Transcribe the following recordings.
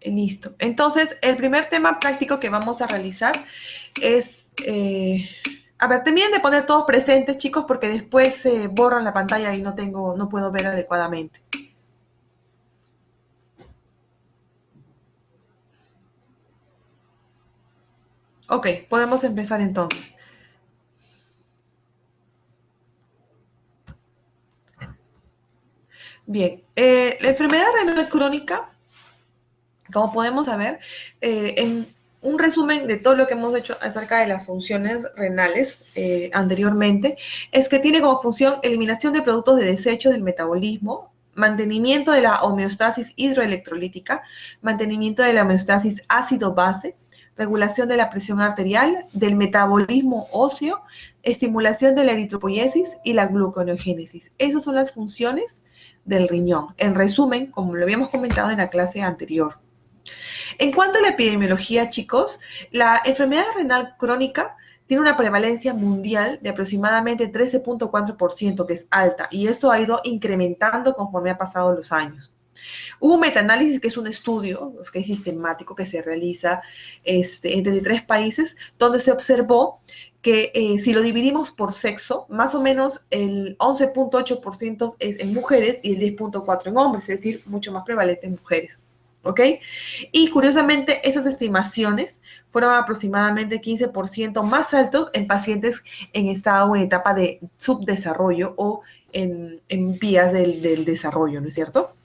Listo. Entonces, el primer tema práctico que vamos a realizar es... a ver, terminen de poner todos presentes, chicos, porque después se borran la pantalla y no puedo ver adecuadamente. Ok, podemos empezar entonces. Bien, la enfermedad renal crónica, como podemos saber, en un resumen de todo lo que hemos hecho acerca de las funciones renales anteriormente, es que tiene como función eliminación de productos de desechos del metabolismo, mantenimiento de la homeostasis hidroelectrolítica, mantenimiento de la homeostasis ácido-base, regulación de la presión arterial, del metabolismo óseo, estimulación de la eritropoiesis y la gluconeogénesis. Esas son las funciones del riñón. En resumen, como lo habíamos comentado en la clase anterior. En cuanto a la epidemiología, chicos, la enfermedad renal crónica tiene una prevalencia mundial de aproximadamente 13.4%, que es alta, y esto ha ido incrementando conforme ha pasado los años. Hubo un metaanálisis, que es un estudio que es sistemático, que se realiza entre 3 países, donde se observó que si lo dividimos por sexo, más o menos el 11.8% es en mujeres y el 10.4% en hombres, es decir, mucho más prevalente en mujeres. ¿Ok? Y curiosamente, esas estimaciones fueron aproximadamente 15% más altos en pacientes en estado o en etapa de subdesarrollo o en vías del desarrollo, ¿no es cierto?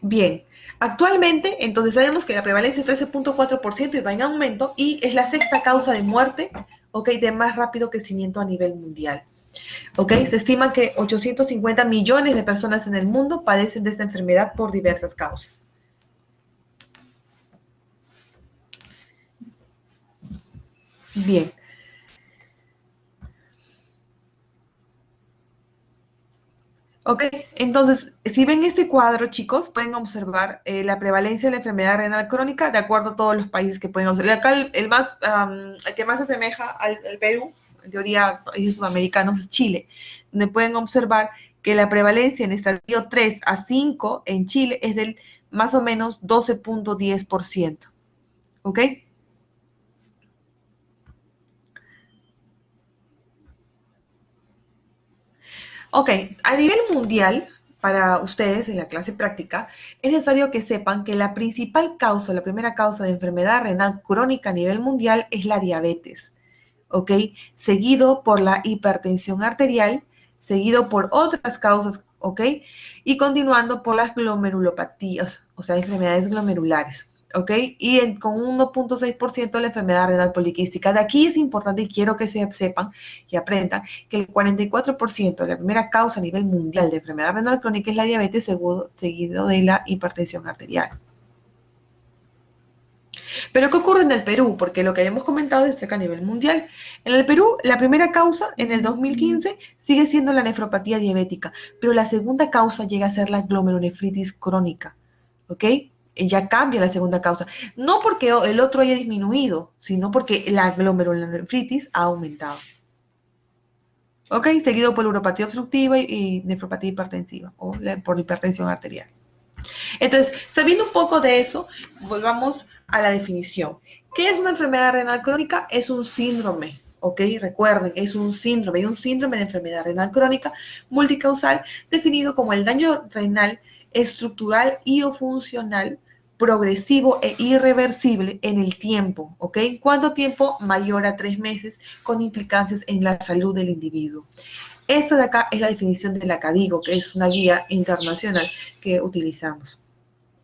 Bien, actualmente, entonces sabemos que la prevalencia es 13.4% y va en aumento y es la sexta causa de muerte, ¿ok? De más rápido crecimiento a nivel mundial. ¿Ok? Se estima que 850 millones de personas en el mundo padecen de esta enfermedad por diversas causas. Bien. Ok, entonces, si ven este cuadro, chicos, pueden observar la prevalencia de la enfermedad renal crónica de acuerdo a todos los países que pueden observar. Acá el que más se asemeja al Perú, en teoría países sudamericanos, es Chile, donde pueden observar que la prevalencia en estadio 3 a 5 en Chile es del más o menos 12.10%. ¿Ok? Ok, a nivel mundial, para ustedes en la clase práctica, es necesario que sepan que la principal causa, la primera causa de enfermedad renal crónica a nivel mundial es la diabetes, ¿ok? Seguido por la hipertensión arterial, seguido por otras causas, ¿ok? Y continuando por las glomerulopatías, o sea, enfermedades glomerulares. ¿Ok? Y con un 1.6% de la enfermedad renal poliquística. De aquí es importante y quiero que sepan y aprendan que el 44% de la primera causa a nivel mundial de enfermedad renal crónica es la diabetes, seguido de la hipertensión arterial. Pero ¿qué ocurre en el Perú? Porque lo que habíamos comentado es que a nivel mundial. En el Perú, la primera causa en el 2015 sigue siendo la nefropatía diabética, pero la segunda causa llega a ser la glomerulonefritis crónica. ¿Ok? Ya cambia la segunda causa. No porque el otro haya disminuido, sino porque la glomerulonefritis ha aumentado. ¿Ok? Seguido por neuropatía obstructiva y nefropatía hipertensiva o por hipertensión arterial. Entonces, sabiendo un poco de eso, volvamos a la definición. ¿Qué es una enfermedad renal crónica? Es un síndrome, ¿ok? Recuerden, es un síndrome de enfermedad renal crónica multicausal definido como el daño renal estructural y o funcional progresivo e irreversible en el tiempo, ¿ok? ¿Cuánto tiempo? Mayor a 3 meses, con implicancias en la salud del individuo. Esta de acá es la definición de la CADIGO, que es una guía internacional que utilizamos.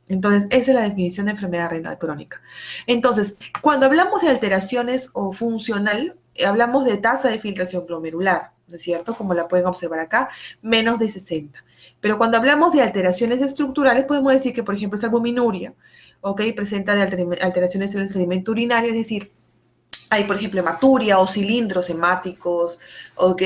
Entonces, esa es la definición de enfermedad renal crónica. Entonces, cuando hablamos de alteraciones o funcional, hablamos de tasa de filtración glomerular, ¿no es cierto? Como la pueden observar acá, menos de 60. Pero cuando hablamos de alteraciones estructurales, podemos decir que, por ejemplo, esa albuminuria, ¿ok? Presenta de alteraciones en el sedimento urinario, es decir, hay, por ejemplo, hematuria o cilindros hemáticos, ¿ok?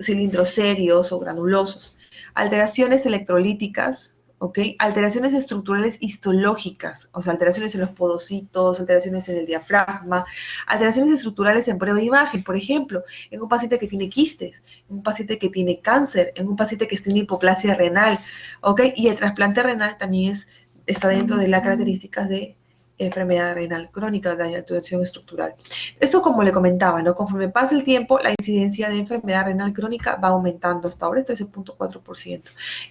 Cilindros serios o granulosos. Alteraciones electrolíticas, ¿ok? Alteraciones estructurales histológicas, o sea, alteraciones en los podocitos, alteraciones en el diafragma, alteraciones estructurales en prueba de imagen, por ejemplo, en un paciente que tiene quistes, en un paciente que tiene cáncer, en un paciente que tiene hipoplasia renal, ¿ok? Y el trasplante renal también está dentro de las características de enfermedad renal crónica, de alteración estructural. Esto, como le comentaba, ¿no? Conforme pasa el tiempo, la incidencia de enfermedad renal crónica va aumentando, hasta ahora es 13.4%.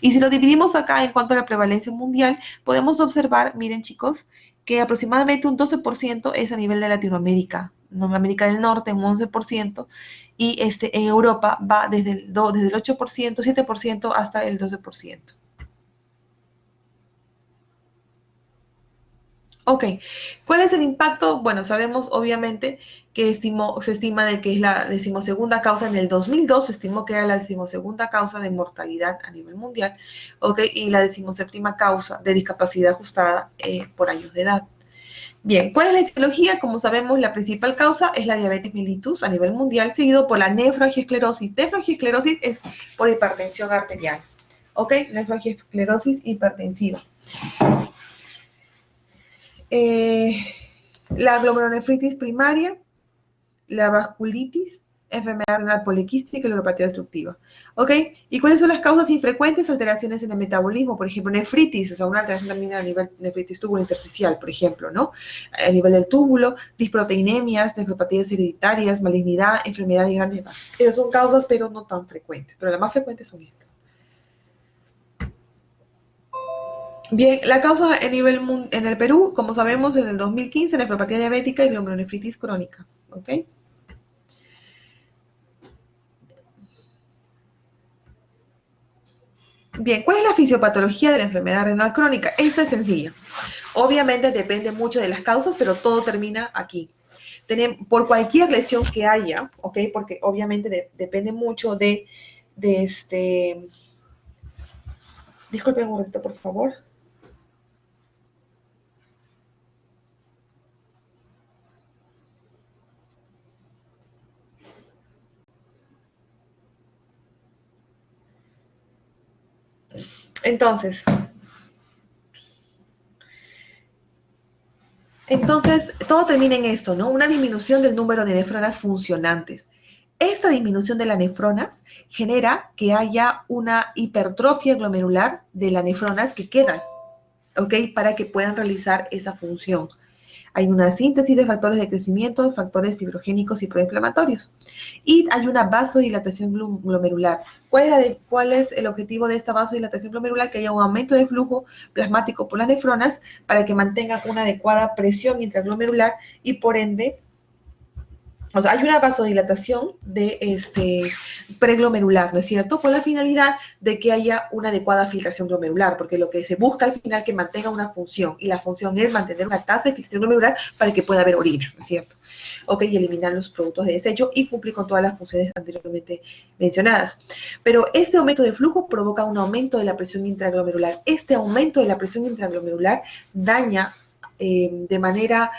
Y si lo dividimos acá en cuanto a la prevalencia mundial, podemos observar, miren chicos, que aproximadamente un 12% es a nivel de Latinoamérica, América del Norte un 11%, y en Europa va desde el 8%, 7% hasta el 12%. Ok, ¿cuál es el impacto? Bueno, sabemos obviamente que se estima de que es la decimosegunda causa, en el 2002 se estimó que era la decimosegunda causa de mortalidad a nivel mundial, ok, y la decimoséptima causa de discapacidad ajustada por años de edad. Bien, ¿cuál es la etiología? Como sabemos, la principal causa es la diabetes mellitus a nivel mundial, seguido por la nefroangiosclerosis. Nefroangiosclerosis es por hipertensión arterial, ok, nefroangiosclerosis hipertensiva. Eh, la glomerulonefritis primaria, la vasculitis, enfermedad renal poliquística y la neuropatía obstructiva. ¿Ok? ¿Y cuáles son las causas infrecuentes? Alteraciones en el metabolismo, por ejemplo, nefritis, o sea, una alteración también a nivel nefritis túbulo intersticial, por ejemplo, ¿no? A nivel del túbulo, disproteinemias, nefropatías hereditarias, malignidad, enfermedad de grandes masas. Esas son causas, pero no tan frecuentes, pero las más frecuentes son estas. Bien, la causa en el Perú, como sabemos, en el 2015, nefropatía diabética y glomerulonefritis crónicas, ¿ok? Bien, ¿cuál es la fisiopatología de la enfermedad renal crónica? Esta es sencilla. Obviamente depende mucho de las causas, pero todo termina aquí. Por cualquier lesión que haya, ¿ok? Porque obviamente depende mucho de este... Disculpen un momento, por favor. Entonces, todo termina en esto, ¿no? Una disminución del número de nefronas funcionantes. Esta disminución de las nefronas genera que haya una hipertrofia glomerular de las nefronas que quedan, ¿ok? Para que puedan realizar esa función. Hay una síntesis de factores de crecimiento, factores fibrogénicos y proinflamatorios. Y hay una vasodilatación glomerular. ¿Cuál es el objetivo de esta vasodilatación glomerular? Que haya un aumento de flujo plasmático por las nefronas para que mantengan una adecuada presión intraglomerular y por ende, o sea, hay una vasodilatación preglomerular, ¿no es cierto? Con la finalidad de que haya una adecuada filtración glomerular, porque lo que se busca al final es que mantenga una función, y la función es mantener una tasa de filtración glomerular para que pueda haber orina, ¿no es cierto? Ok, y eliminar los productos de desecho y cumplir con todas las funciones anteriormente mencionadas. Pero este aumento de flujo provoca un aumento de la presión intraglomerular. Este aumento de la presión intraglomerular daña de manera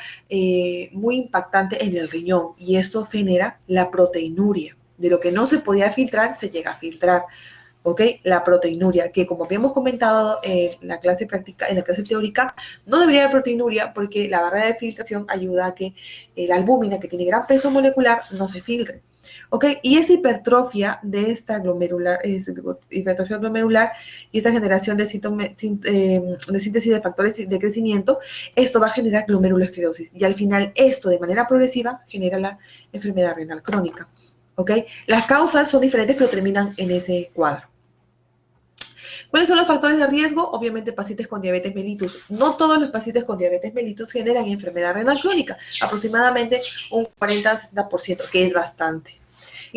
muy impactante en el riñón, y esto genera la proteinuria. De lo que no se podía filtrar, se llega a filtrar. ¿Ok? La proteinuria, que como habíamos comentado en la clase práctica, en la clase teórica, no debería haber proteinuria porque la barrera de filtración ayuda a que la albúmina, que tiene gran peso molecular, no se filtre. ¿Ok? Y esa hipertrofia de esta hipertrofia glomerular y esta generación de síntesis de factores de crecimiento, esto va a generar glomerulosclerosis. Y al final, esto de manera progresiva genera la enfermedad renal crónica. ¿Ok? Las causas son diferentes, pero terminan en ese cuadro. ¿Cuáles son los factores de riesgo? Obviamente pacientes con diabetes mellitus. No todos los pacientes con diabetes mellitus generan enfermedad renal crónica, aproximadamente un 40-60%, que es bastante.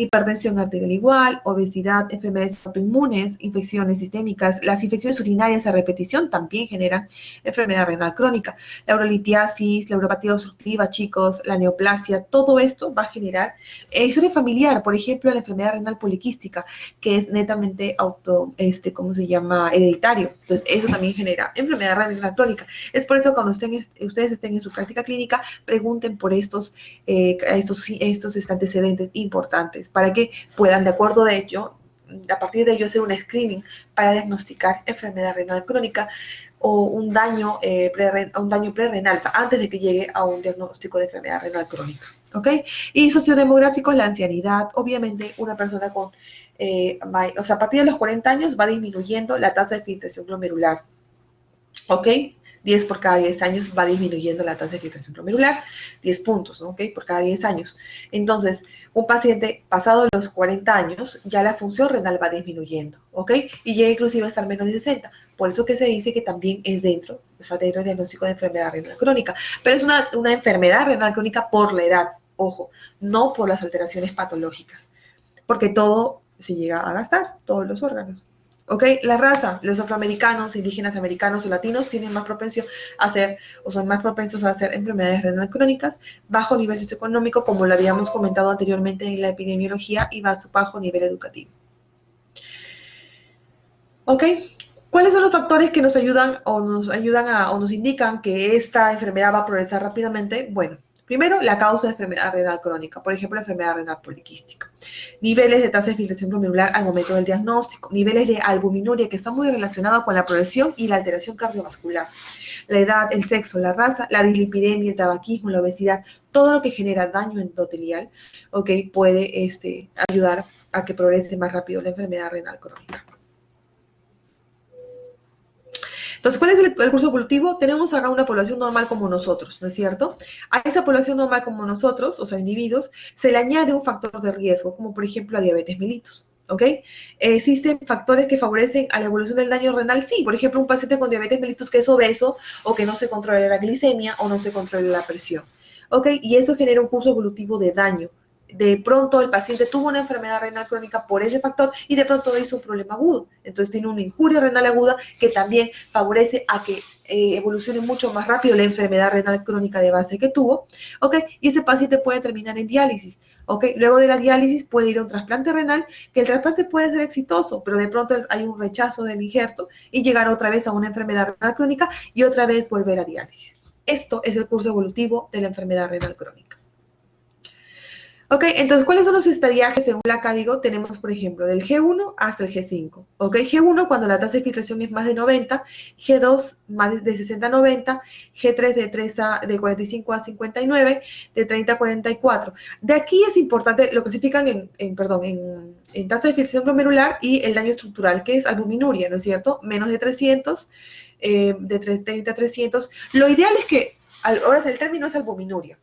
Hipertensión arterial igual, obesidad, enfermedades autoinmunes, infecciones sistémicas, las infecciones urinarias a repetición también generan enfermedad renal crónica. La urolitiasis, la uropatía obstructiva, chicos, la neoplasia, todo esto va a generar historia familiar, por ejemplo, la enfermedad renal poliquística, que es netamente ¿cómo se llama? Hereditario. Entonces, eso también genera enfermedad renal crónica. Es por eso cuando ustedes estén en su práctica clínica, pregunten por estos antecedentes importantes para que puedan, de acuerdo de ello, a partir de ello hacer un screening para diagnosticar enfermedad renal crónica o un daño prerrenal, o sea, antes de que llegue a un diagnóstico de enfermedad renal crónica. ¿Ok? Y sociodemográficos, la ancianidad, obviamente una persona con, o sea, a partir de los 40 años va disminuyendo la tasa de filtración glomerular. ¿Ok? 10 por cada 10 años va disminuyendo la tasa de filtración glomerular, 10 puntos, ¿no? ¿Ok? Por cada 10 años. Entonces, un paciente pasado los 40 años, ya la función renal va disminuyendo, ¿ok? Y llega inclusive a estar menos de 60. Por eso que se dice que también es dentro, o sea, dentro del diagnóstico de enfermedad renal crónica. Pero es una enfermedad renal crónica por la edad, ojo, no por las alteraciones patológicas, porque todo se llega a gastar, todos los órganos. ¿Ok? La raza, los afroamericanos, indígenas americanos o latinos tienen más propensión a hacer, o son más propensos a hacer enfermedades renal crónicas, bajo nivel socioeconómico, como lo habíamos comentado anteriormente en la epidemiología, y bajo nivel educativo. ¿Ok? ¿Cuáles son los factores que nos ayudan o nos indican que esta enfermedad va a progresar rápidamente? Bueno, primero, la causa de enfermedad renal crónica, por ejemplo, la enfermedad renal poliquística. Niveles de tasa de filtración glomerular al momento del diagnóstico. Niveles de albuminuria, que está muy relacionado con la progresión y la alteración cardiovascular. La edad, el sexo, la raza, la dislipidemia, el tabaquismo, la obesidad, todo lo que genera daño endotelial, ¿ok? Puede ayudar a que progrese más rápido la enfermedad renal crónica. Entonces, ¿cuál es el curso evolutivo? Tenemos acá una población normal como nosotros, ¿no es cierto? A esa población normal como nosotros, o sea, individuos, se le añade un factor de riesgo, como por ejemplo la diabetes mellitus. ¿Ok? ¿Existen factores que favorecen a la evolución del daño renal? Sí, por ejemplo, un paciente con diabetes mellitus que es obeso o que no se controla la glicemia o no se controla la presión. ¿Ok? Y eso genera un curso evolutivo de daño. De pronto el paciente tuvo una enfermedad renal crónica por ese factor y de pronto hizo un problema agudo. Entonces tiene una injuria renal aguda que también favorece a que evolucione mucho más rápido la enfermedad renal crónica de base que tuvo, ¿ok? Y ese paciente puede terminar en diálisis, ¿ok? Luego de la diálisis puede ir a un trasplante renal, que el trasplante puede ser exitoso, pero de pronto hay un rechazo del injerto y llegar otra vez a una enfermedad renal crónica y otra vez volver a diálisis. Esto es el curso evolutivo de la enfermedad renal crónica. Ok, entonces, ¿cuáles son los estadiajes según la CADIGO? Tenemos, por ejemplo, del G1 hasta el G5. Ok, G1 cuando la tasa de filtración es más de 90, G2 más de 60 a 90, G3 de 45 a 59, de 30 a 44. De aquí es importante, lo clasifican en tasa de filtración glomerular y el daño estructural, que es albuminuria, ¿no es cierto? Menos de 300, de 30 a 300. Lo ideal es que, ahora el término es albuminuria.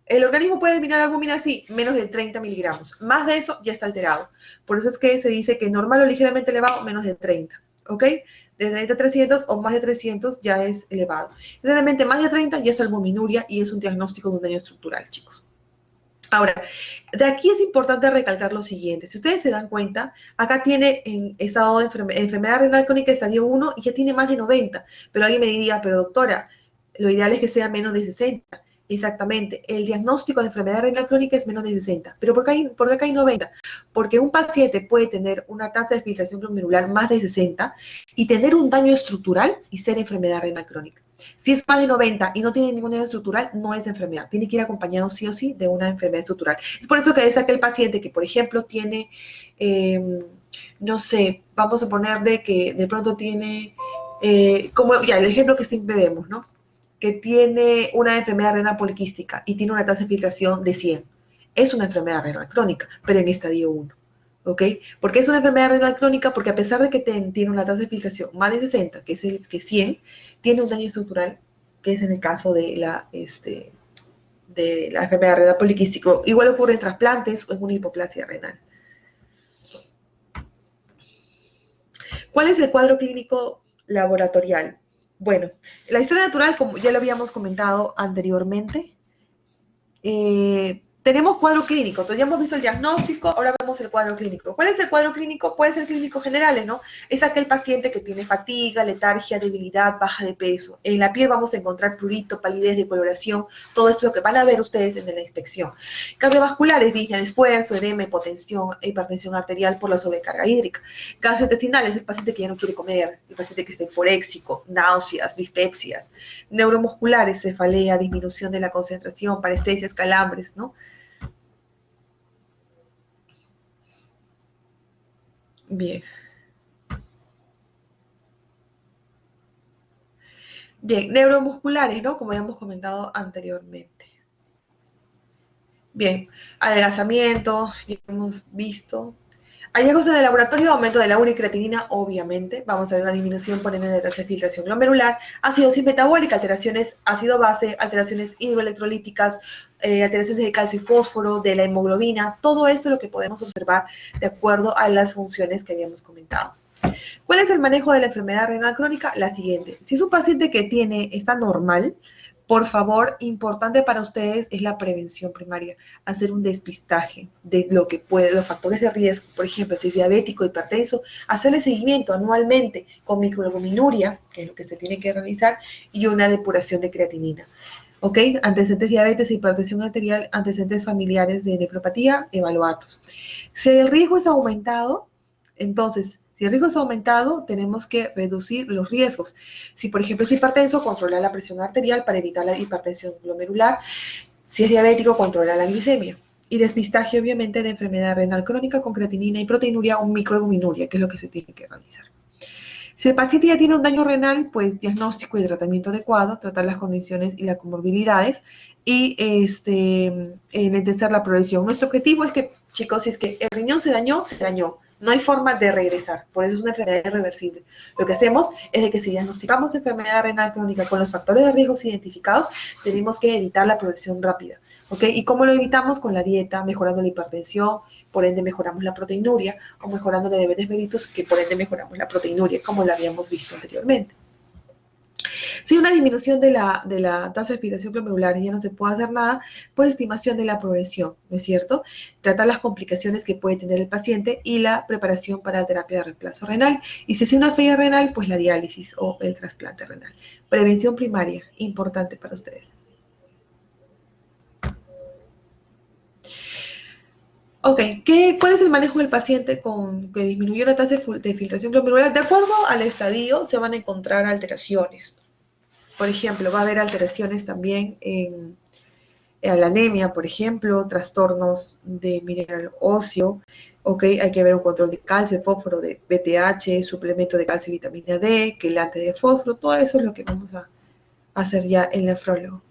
El organismo puede eliminar albúmina, sí, menos de 30 miligramos. Más de eso ya está alterado. Por eso es que se dice que normal o ligeramente elevado, menos de 30. ¿Ok? De 30 a 300 o más de 300 ya es elevado. Generalmente más de 30 ya es albuminuria y es un diagnóstico de un daño estructural, chicos. Ahora, de aquí es importante recalcar lo siguiente. Si ustedes se dan cuenta, acá tiene en estado de enfermedad renal crónica estadio 1 y ya tiene más de 90. Pero alguien me diría, pero doctora, lo ideal es que sea menos de 60. Exactamente, el diagnóstico de enfermedad renal crónica es menos de 60. ¿Pero por qué acá hay 90? Porque un paciente puede tener una tasa de filtración glomerular más de 60 y tener un daño estructural y ser enfermedad renal crónica. Si es más de 90 y no tiene ningún daño estructural, no es enfermedad. Tiene que ir acompañado sí o sí de una enfermedad estructural. Es por eso que es aquel paciente que, por ejemplo, tiene, no sé, vamos a ponerle que de pronto tiene, como ya el ejemplo que siempre vemos, ¿no? Que tiene una enfermedad renal poliquística y tiene una tasa de filtración de 100. Es una enfermedad renal crónica, pero en estadio 1. ¿Ok? ¿Por qué es una enfermedad renal crónica? Porque a pesar de que tiene una tasa de filtración más de 60, que es el que 100, tiene un daño estructural, que es en el caso de la enfermedad renal poliquística. Igual ocurre en trasplantes o en una hipoplasia renal. ¿Cuál es el cuadro clínico laboratorial? Bueno, la historia natural, como ya lo habíamos comentado anteriormente, tenemos cuadro clínico, entonces ya hemos visto el diagnóstico, ahora vemos el cuadro clínico. ¿Cuál es el cuadro clínico? Puede ser clínico generales, ¿no? Es aquel paciente que tiene fatiga, letargia, debilidad, baja de peso. En la piel vamos a encontrar prurito, palidez, decoloración, todo esto es lo que van a ver ustedes en la inspección. Cardiovasculares, disnea de esfuerzo, edema, hipotensión, hipertensión arterial por la sobrecarga hídrica. Gastrointestinales, el paciente que ya no quiere comer, el paciente que está hiporéxico, náuseas, dispepsias. Neuromusculares, cefalea, disminución de la concentración, parestesias, calambres, ¿no? Bien. Bien, neuromusculares, ¿no? Como ya hemos comentado anteriormente. Bien, adelgazamiento, ya hemos visto. Hallazgos en el laboratorio, aumento de la urecreatinina, obviamente. Vamos a ver una disminución por ende de tasa de filtración glomerular, acidosis metabólica, alteraciones ácido-base, alteraciones hidroelectrolíticas, alteraciones de calcio y fósforo, de la hemoglobina. Todo esto es lo que podemos observar de acuerdo a las funciones que habíamos comentado. ¿Cuál es el manejo de la enfermedad renal crónica? La siguiente. Si es un paciente que está normal, por favor, importante para ustedes es la prevención primaria, hacer un despistaje de lo que puede, los factores de riesgo, por ejemplo, si es diabético, hipertenso, hacerle seguimiento anualmente con microalbuminuria, que es lo que se tiene que realizar, y una depuración de creatinina. ¿Ok? Antecedentes diabetes, hipertensión arterial, antecedentes familiares de nefropatía, evaluarlos. Si el riesgo es aumentado, entonces, si el riesgo es aumentado, tenemos que reducir los riesgos. Si, por ejemplo, es hipertenso, controlar la presión arterial para evitar la hipertensión glomerular. Si es diabético, controlar la glicemia. Y despistaje, obviamente, de enfermedad renal crónica con creatinina y proteinuria o microalbuminuria, que es lo que se tiene que realizar. Si el paciente ya tiene un daño renal, pues diagnóstico y tratamiento adecuado, tratar las condiciones y las comorbilidades y enlentecer la progresión. Nuestro objetivo es que, chicos, si es que el riñón se dañó, se dañó. No hay forma de regresar, por eso es una enfermedad irreversible. Lo que hacemos es de que si diagnosticamos enfermedad renal crónica con los factores de riesgo identificados, tenemos que evitar la progresión rápida. ¿Ok? ¿Y cómo lo evitamos? Con la dieta, mejorando la hipertensión, por ende mejoramos la proteinuria, o mejorando los deberes méritos, que por ende mejoramos la proteinuria, como lo habíamos visto anteriormente. Si una disminución de la tasa de filtración glomerular y ya no se puede hacer nada, pues estimación de la progresión, ¿no es cierto? Tratar las complicaciones que puede tener el paciente y la preparación para la terapia de reemplazo renal. Y si es una falla renal, pues la diálisis o el trasplante renal. Prevención primaria, importante para ustedes. Ok, ¿cuál es el manejo del paciente que disminuyó la tasa de filtración glomerular? De acuerdo al estadio, se van a encontrar alteraciones. Por ejemplo, va a haber alteraciones también en la anemia, por ejemplo, trastornos de mineral óseo, ok, hay que ver un control de calcio, fósforo, de BTH, suplemento de calcio y vitamina D, quelante de fósforo, todo eso es lo que vamos a hacer ya en el nefrólogo.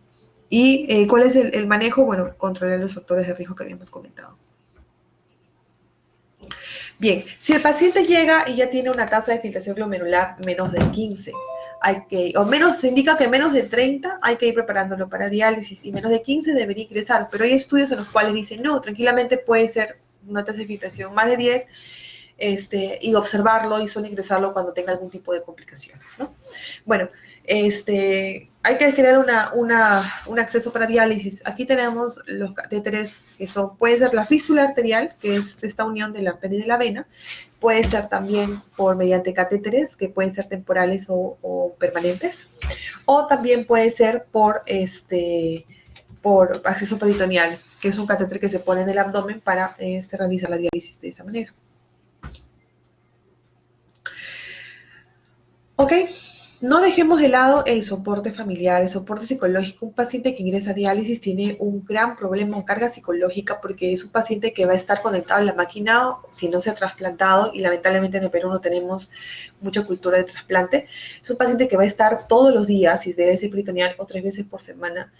¿Y cuál es el manejo? Bueno, controlar los factores de riesgo que habíamos comentado. Bien, si el paciente llega y ya tiene una tasa de filtración glomerular menos de 15, se indica que menos de 30 hay que ir preparándolo para diálisis y menos de 15 debería ingresar, pero hay estudios en los cuales dicen no, tranquilamente puede ser una tasa de filtración más de 10 y observarlo y solo ingresarlo cuando tenga algún tipo de complicaciones, ¿no? Bueno, hay que crear un acceso para diálisis. Aquí tenemos los catéteres que puede ser la fístula arterial, que es esta unión de la arteria y de la vena, puede ser también mediante catéteres, que pueden ser temporales o permanentes, o también puede ser por acceso peritoneal, que es un catéter que se pone en el abdomen para realizar la diálisis de esa manera. Ok, no dejemos de lado el soporte familiar, el soporte psicológico. Un paciente que ingresa a diálisis tiene un gran problema o carga psicológica porque es un paciente que va a estar conectado a la máquina si no se ha trasplantado y lamentablemente en el Perú no tenemos mucha cultura de trasplante. Es un paciente que va a estar todos los días, si es de diálisis peritoneal, o 3 veces por semana,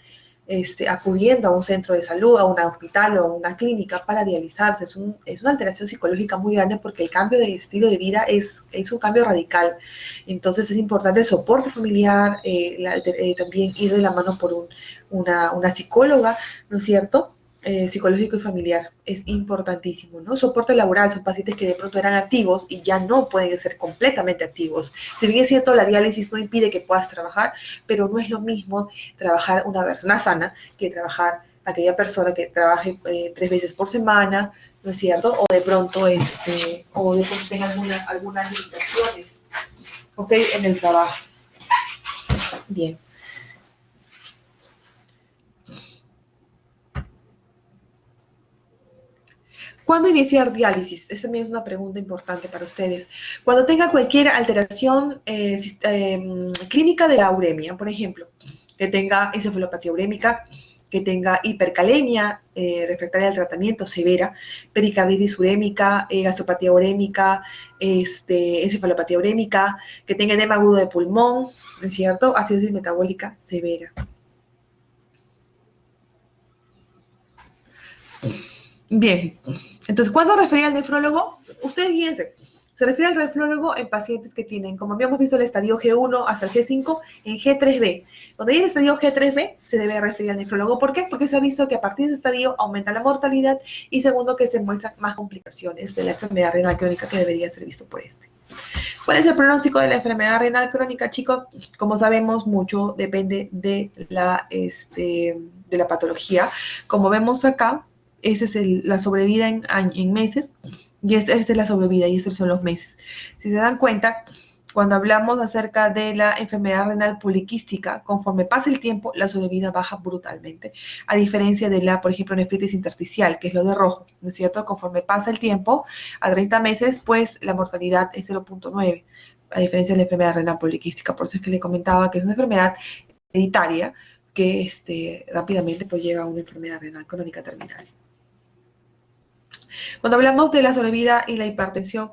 acudiendo a un centro de salud, a un hospital o a una clínica para dializarse. Es una alteración psicológica muy grande porque el cambio de estilo de vida es un cambio radical. Entonces es importante el soporte familiar, también ir de la mano por una psicóloga, ¿no es cierto? Psicológico y familiar es importantísimo, ¿no? Soporte laboral, son pacientes que de pronto eran activos y ya no pueden ser completamente activos. Si bien es cierto, la diálisis no impide que puedas trabajar, pero no es lo mismo trabajar una persona sana que trabajar aquella persona que trabaje 3 veces por semana, ¿no es cierto? O de pronto, tenga algunas limitaciones, ¿ok? En el trabajo. Bien. ¿Cuándo iniciar diálisis? Esa también es una pregunta importante para ustedes. Cuando tenga cualquier alteración clínica de la uremia, por ejemplo, que tenga encefalopatía urémica, que tenga hipercalemia refractaria al tratamiento severa, pericarditis urémica, gastropatía urémica, encefalopatía urémica, que tenga edema agudo de pulmón, ¿no es cierto? Acidosis metabólica severa. Bien, entonces, ¿cuándo refería al nefrólogo? Ustedes guíense. Se refiere al nefrólogo en pacientes que tienen, como habíamos visto, el estadio G1 hasta el G5 en G3B. Cuando hay el estadio G3B, se debe referir al nefrólogo. ¿Por qué? Porque se ha visto que a partir de ese estadio aumenta la mortalidad y segundo, que se muestran más complicaciones de la enfermedad renal crónica que debería ser visto por este. ¿Cuál es el pronóstico de la enfermedad renal crónica, chicos? Como sabemos, mucho depende de la patología. Como vemos acá, esa es la sobrevida en meses, y esta es la sobrevida, y estos son los meses. Si se dan cuenta, cuando hablamos acerca de la enfermedad renal poliquística, conforme pasa el tiempo, la sobrevida baja brutalmente, a diferencia de la, por ejemplo, nefritis intersticial, que es lo de rojo, ¿no es cierto? Conforme pasa el tiempo, a 30 meses, pues la mortalidad es 0.9, a diferencia de la enfermedad renal poliquística. Por eso es que le comentaba que es una enfermedad hereditaria que rápidamente pues, llega a una enfermedad renal crónica terminal. Cuando hablamos de la sobrevida y la hipertensión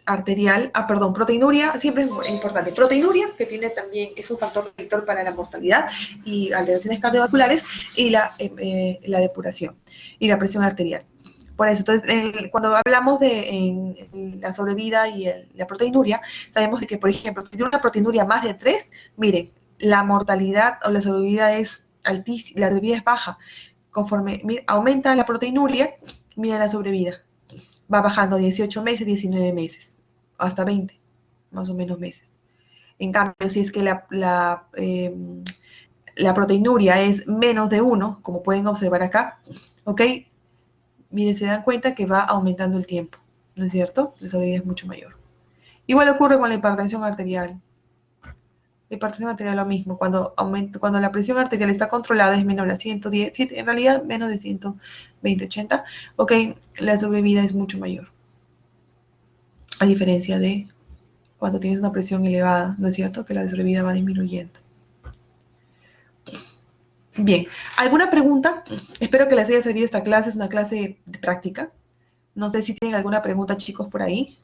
arterial, proteinuria, siempre es importante. Proteinuria, que tiene también, es un factor predictor para la mortalidad y alteraciones cardiovasculares, y la depuración y la presión arterial. Por eso, entonces, cuando hablamos de la sobrevida y la proteinuria, sabemos de que, por ejemplo, si tiene una proteinuria más de 3, miren, la mortalidad o la sobrevida es altísima, la sobrevida es baja. Conforme aumenta la proteinuria, mira la sobrevida. Va bajando 18 meses, 19 meses, hasta 20, más o menos meses. En cambio, si es que la proteinuria es menos de 1, como pueden observar acá, ¿ok? Miren, se dan cuenta que va aumentando el tiempo, ¿no es cierto? La sobrevida es mucho mayor. Igual ocurre con la hipertensión arterial. La hipertensión arterial lo mismo, cuando la presión arterial está controlada es menos de 110, en realidad menos de 120, 80, ok, la sobrevida es mucho mayor. A diferencia de cuando tienes una presión elevada, ¿no es cierto? Que la sobrevida va disminuyendo. Bien, ¿alguna pregunta? Espero que les haya servido esta clase, es una clase de práctica. No sé si tienen alguna pregunta, chicos, por ahí.